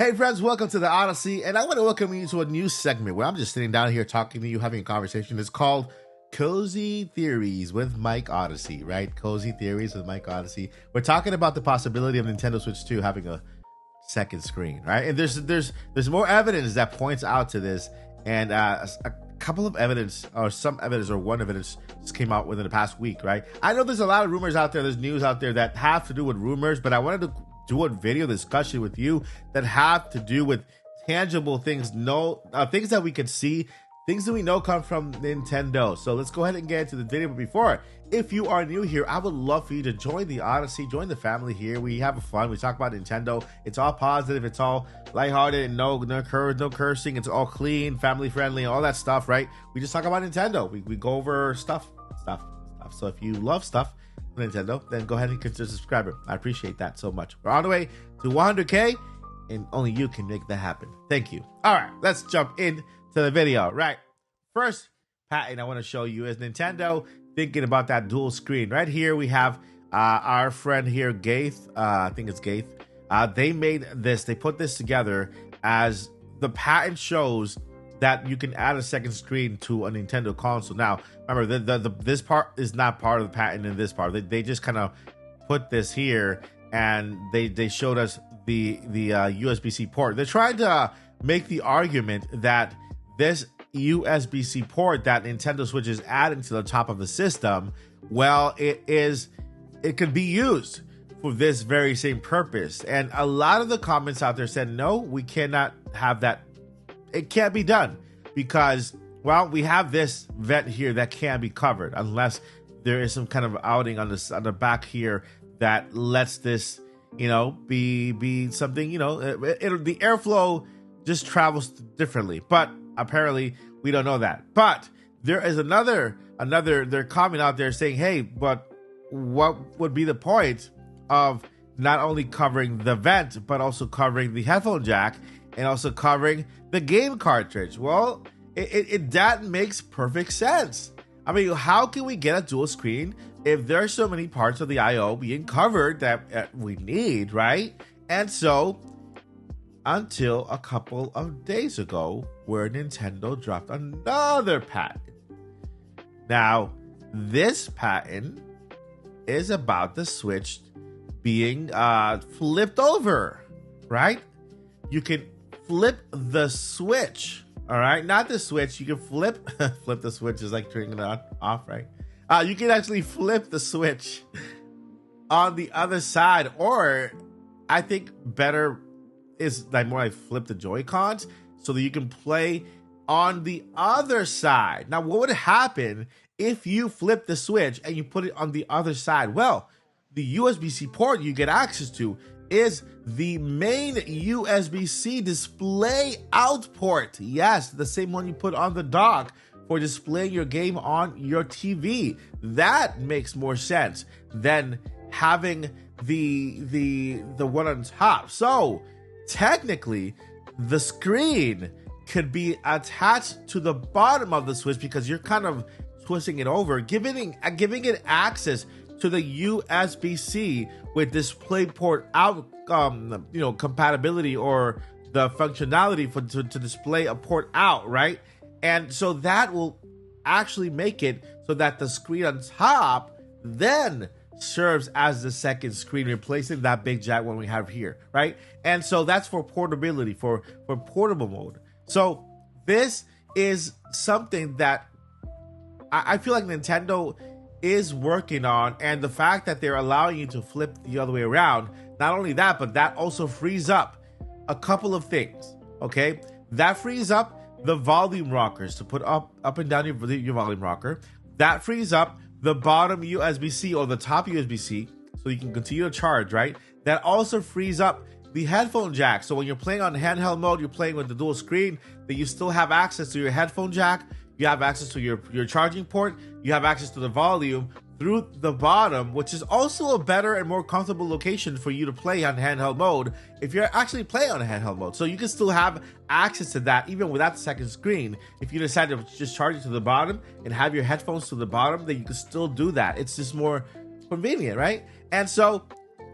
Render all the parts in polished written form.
Hey friends, welcome to the Odyssey, and I want to welcome you to a new segment where I'm just sitting down here talking to you, having a conversation. It's called Cozy Theories with Mike Odyssey, right? Cozy Theories with Mike Odyssey. We're talking about the possibility of Nintendo Switch 2 having a second screen, right? And there's more evidence that points out to this, and a couple of evidence, or some evidence, or one evidence just came out within the past week, right? I know there's a lot of rumors out there, there's news out there that have to do with rumors, but I wanted to do a video discussion with you that have to do with tangible things, things that we can see, things that we know come from Nintendo. So let's go ahead and get into the video. But before, if you are new here, I would love for you to join the Odyssey, join the family here. We have fun. We talk about Nintendo. It's all positive. It's all lighthearted and no cursing. It's all clean, family friendly, all that stuff, right? We just talk about Nintendo. We go over stuff. So if you love stuff, Nintendo, then go ahead and consider subscribing. I appreciate that so much. We're on the way to 100K, and only you can make that happen. Thank you. All right, let's jump into the video. Right, first patent I want to show you is Nintendo thinking about that dual screen. Right here we have our friend here, Gaith. I think it's Gaith. They made this. They put this together as the patent shows that you can add a second screen to a Nintendo console. Now, remember, this part is not part of the patent in this part. They just kind of put this here, and they showed us the USB-C port. They're trying to make the argument that this USB-C port that Nintendo Switch is adding to the top of the system, well, it could be used for this very same purpose. And a lot of the comments out there said, no, we cannot have that. It can't be done because, well, we have this vent here that can be covered unless there is some kind of outing on the back here that lets this, be something, the airflow just travels differently. But apparently we don't know that. But there is another they're comment out there saying, hey, but what would be the point of not only covering the vent, but also covering the headphone jack and also covering the game cartridge? Well, that makes perfect sense. I mean, how can we get a dual screen if there are so many parts of the I/O being covered that we need, right? And so, until a couple of days ago, where Nintendo dropped another patent. Now, this patent is about the Switch being flipped over, right? You can flip the Switch, all right? Not the Switch. You can flip the Switch is like turning it off, right? You can actually flip the Switch on the other side, or I think better is more like flip the Joy-Cons so that you can play on the other side. Now, what would happen if you flip the Switch and you put it on the other side? Well, the USB-C port you get access to is the main USB-C display out port. Yes, the same one you put on the dock for displaying your game on your TV. That makes more sense than having the one on top. So technically, the screen could be attached to the bottom of the Switch because you're kind of twisting it over, giving it access to the USB-C with DisplayPort out, compatibility or the functionality to display a port out, right? And so that will actually make it so that the screen on top then serves as the second screen, replacing that big jack one we have here, right? And so that's for portability, for portable mode. So this is something that I feel like Nintendo is working on, and the fact that they're allowing you to flip the other way around, not only that, but that also frees up a couple of things, okay? That frees up the volume rockers to put up and down your volume rocker. That frees up the bottom USB-C or the top USB-C so you can continue to charge, right? That also frees up the headphone jack. So when you're playing on handheld mode, you're playing with the dual screen, that you still have access to your headphone jack, you have access to your charging port, you have access to the volume through the bottom, which is also a better and more comfortable location for you to play on handheld mode if you're actually playing on a handheld mode. So you can still have access to that even without the second screen. If you decide to just charge it to the bottom and have your headphones to the bottom, then you can still do that. It's just more convenient, right? And so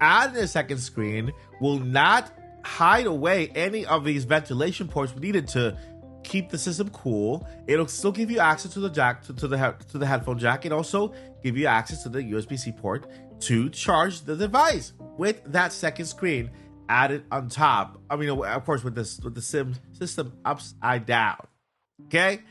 adding a second screen will not hide away any of these ventilation ports needed to keep the system cool. It'll still give you access to the jack, to the headphone jack, and also give you access to the USB-C port to charge the device with that second screen added on top. I mean, of course, with the system upside down. Okay,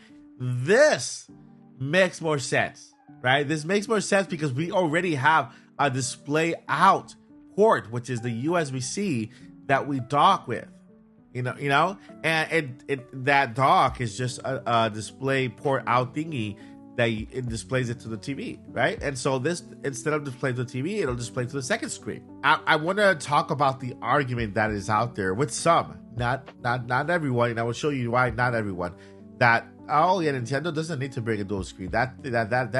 this makes more sense, right? This makes more sense because we already have a display out port, which is the USB-C that we dock with. You know, and that dock is just a display port out thingy that it displays it to the TV, right? And so this, instead of displaying to the TV, it'll display to the second screen. I want to talk about the argument that is out there with some, not everyone, and I will show you why not everyone. That, oh yeah, Nintendo doesn't need to bring a dual screen. That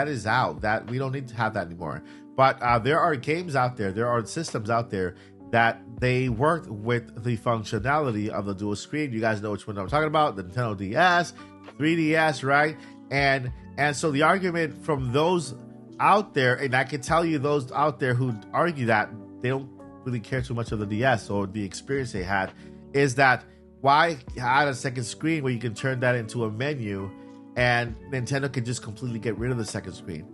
is out. That we don't need to have that anymore. But there are games out there, there are systems out there that they worked with the functionality of the dual screen. You guys know which one I'm talking about, the Nintendo DS, 3DS, right? And so the argument from those out there, and I can tell you those out there who argue that they don't really care too much of the DS or the experience they had, is that why add a second screen where you can turn that into a menu and Nintendo can just completely get rid of the second screen?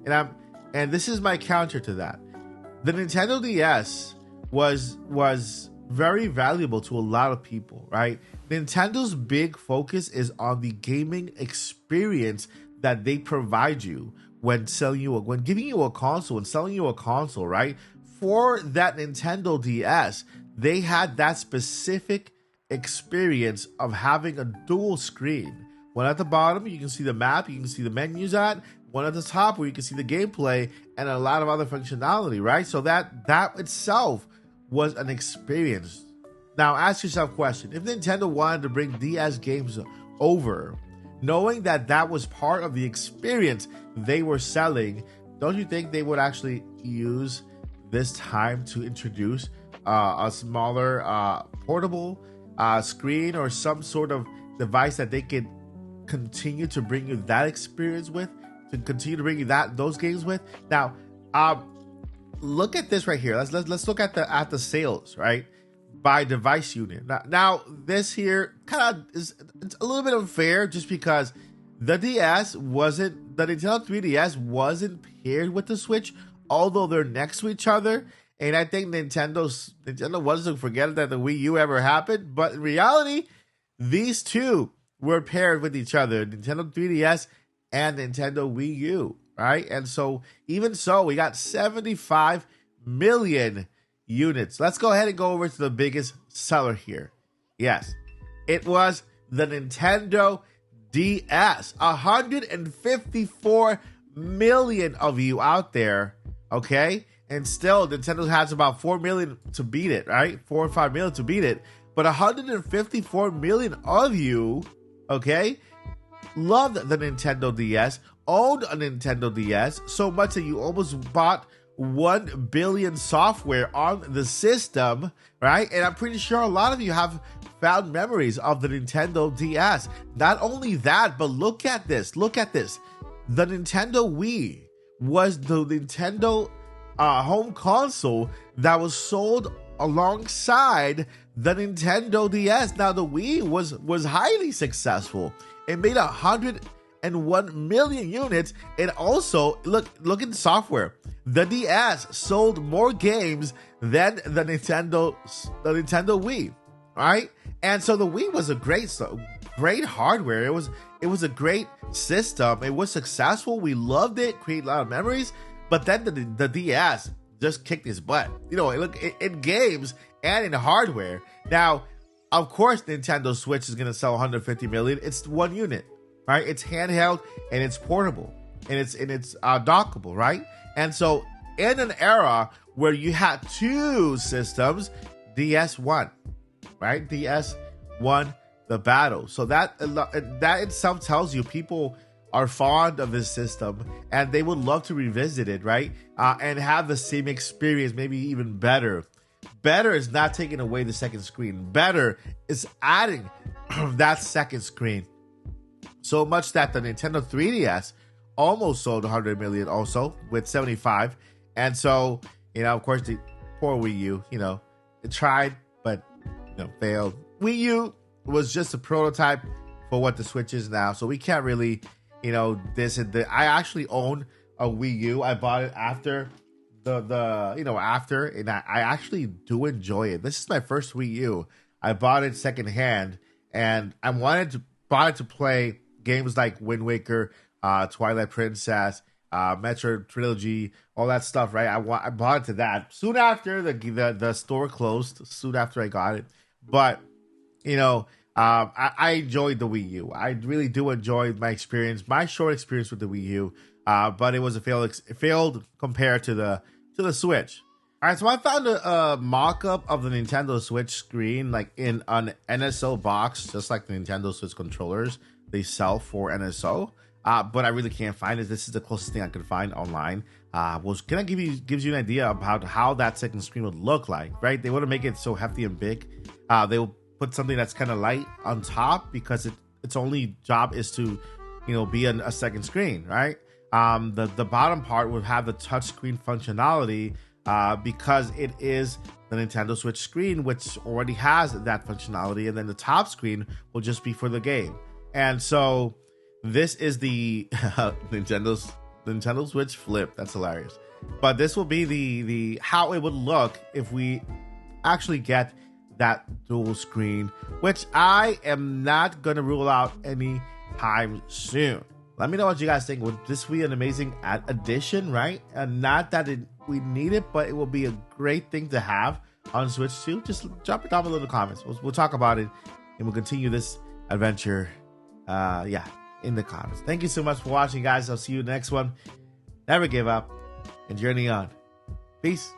And this is my counter to that. The Nintendo DS was very valuable to a lot of people, right? Nintendo's big focus is on the gaming experience that they provide you when giving you a console and selling you a console, right? For that Nintendo DS, they had that specific experience of having a dual screen. One at the bottom, you can see the map, you can see the menus at. One at the top where you can see the gameplay and a lot of other functionality, right? So that itself was an experience. Now ask yourself a question. If Nintendo wanted to bring DS games over, knowing that was part of the experience they were selling, don't you think they would actually use this time to introduce a smaller portable screen or some sort of device that they could continue to bring you that experience with, to continue to bring you those games with? Now, look at this right here. Let's look at the sales, right, by device unit. Now this here it's a little bit unfair just because the Nintendo 3DS wasn't paired with the Switch, although they're next to each other. And I think Nintendo wasn't forget that the Wii U ever happened, but in reality, these two were paired with each other, Nintendo 3DS and Nintendo Wii U, right? And so, even so, we got 75 million units. Let's go ahead and go over to the biggest seller here. Yes, it was the Nintendo DS. 154 million of you out there, okay? And still, Nintendo has about 4 million to beat it, right? 4 or 5 million to beat it. But 154 million of you, okay, loved the Nintendo DS, owned a Nintendo DS, so much that you almost bought 1 billion software on the system, right? And I'm pretty sure a lot of you have found memories of the Nintendo DS. Not only that, but look at this. The Nintendo Wii was the Nintendo home console that was sold alongside the Nintendo DS. Now, the Wii was highly successful. It made 101 million units. And also, look at the software. The DS sold more games than the Nintendo Wii, right? And so the Wii was a great hardware. It was a great system. It was successful. We loved it. Created a lot of memories. But then the DS just kicked his butt. You know, in games and in hardware. Now, of course, Nintendo Switch is going to sell 150 million. It's one unit, right? It's handheld and it's portable and it's dockable, right? And so, in an era where you had two systems, DS won, right? DS won the battle. So that itself tells you people are fond of this system and they would love to revisit it, right? And have the same experience, maybe even better. Better is not taking away the second screen. Better is adding that second screen. So much that the Nintendo 3DS almost sold 100 million also with 75. And so, of course, the poor Wii U, it tried, but failed. Wii U was just a prototype for what the Switch is now, so we can't really, this and that. I actually own a Wii U. I bought it after after, and I actually do enjoy it. This is my first Wii U. I bought it secondhand, and I bought it to play games like Wind Waker, Twilight Princess, Metroid Trilogy, all that stuff, right? I bought it to that. Soon after, the store closed. Soon after I got it. But, I enjoyed the Wii U. I really do enjoy my short experience with the Wii U. But it was it failed compared to the Switch. All right, so I found a mock-up of the Nintendo Switch screen, like in an NSO box, just like the Nintendo Switch controllers they sell for NSO. But I really can't find it. This is the closest thing I could find online. Gives you an idea about how that second screen would look like, right? They want to make it so hefty and big. They will put something that's kind of light on top because its only job is to, be a second screen, right? The bottom part would have the touchscreen functionality because it is the Nintendo Switch screen, which already has that functionality, and then the top screen will just be for the game. And so this is the Nintendo Switch Flip. That's hilarious. But this will be the how it would look if we actually get that dual screen, which I am not going to rule out anytime soon. Let me know what you guys think. Would this be an amazing addition, right? And not that we need it, but it will be a great thing to have on Switch too. Just drop it down below in the comments. We'll talk about it, and we'll continue this adventure. In the comments. Thank you so much for watching, guys. I'll see you in the next one. Never give up and journey on. Peace.